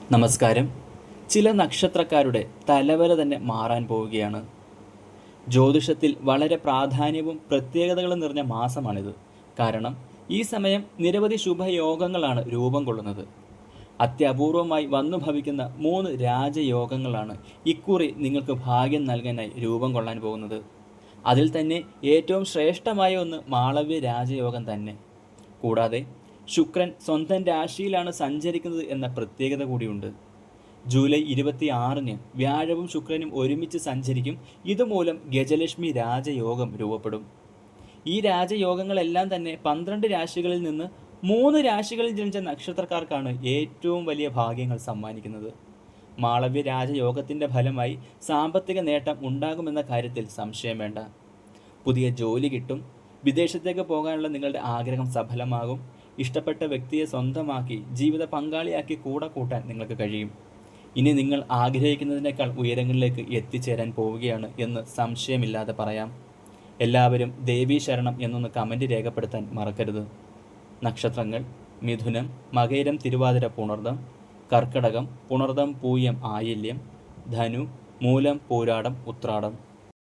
നമസ്കാരം. ചില നക്ഷത്രക്കാരുടെ തലവര തന്നെ മാറാൻ പോവുകയാണ്. ജ്യോതിഷത്തിൽ വളരെ പ്രാധാന്യവും പ്രത്യേകതകളും നിറഞ്ഞ മാസമാണിത്. കാരണം ഈ സമയം നിരവധി ശുഭയോഗങ്ങളാണ് രൂപം കൊള്ളുന്നത്. അത്യപൂർവമായി വന്നു ഭവിക്കുന്ന 3 രാജയോഗങ്ങളാണ് ഇക്കുറി നിങ്ങൾക്ക് ഭാഗ്യം നൽകാനായി രൂപം കൊള്ളാൻ പോകുന്നത്. അതിൽ തന്നെ ഏറ്റവും ശ്രേഷ്ഠമായ ഒന്ന് മാളവ്യ രാജയോഗം തന്നെ. കൂടാതെ ശുക്രൻ സ്വന്തം രാശിയിലാണ് സഞ്ചരിക്കുന്നത് എന്ന പ്രത്യേകത കൂടിയുണ്ട്. ജൂലൈ 26-ന് വ്യാഴവും ശുക്രനും ഒരുമിച്ച് സഞ്ചരിക്കും. ഇതുമൂലം ഗജലക്ഷ്മി രാജയോഗം രൂപപ്പെടും. ഈ രാജയോഗങ്ങളെല്ലാം തന്നെ 12 രാശികളിൽ നിന്ന് 3 രാശികളിൽ ജനിച്ച നക്ഷത്രക്കാർക്കാണ് ഏറ്റവും വലിയ ഭാഗ്യങ്ങൾ സമ്മാനിക്കുന്നത്. മാളവ്യ രാജയോഗത്തിൻ്റെ ഫലമായി സാമ്പത്തിക നേട്ടം ഉണ്ടാകുമെന്ന കാര്യത്തിൽ സംശയം വേണ്ട. പുതിയ ജോലി കിട്ടും. വിദേശത്തേക്ക് പോകാനുള്ള നിങ്ങളുടെ ആഗ്രഹം സഫലമാകും. ഇഷ്ടപ്പെട്ട വ്യക്തിയെ സ്വന്തമാക്കി ജീവിത പങ്കാളിയാക്കി കൂടെ കൂട്ടാൻ നിങ്ങൾക്ക് കഴിയും. ഇനി നിങ്ങൾ ആഗ്രഹിക്കുന്നതിനേക്കാൾ ഉയരങ്ങളിലേക്ക് എത്തിച്ചേരാൻ പോവുകയാണ് എന്ന് സംശയമില്ലാതെ പറയാം. എല്ലാവരും ദേവീ ശരണം എന്നൊന്ന് കമൻറ്റ് രേഖപ്പെടുത്താൻ മറക്കരുത്. നക്ഷത്രങ്ങൾ: മിഥുനം, മകയിരം, തിരുവാതിര, പുണർദം; കർക്കടകം, പുണർദം, പൂയം, ആയില്യം; ധനു, മൂലം, പൂരാടം, ഉത്രാടം.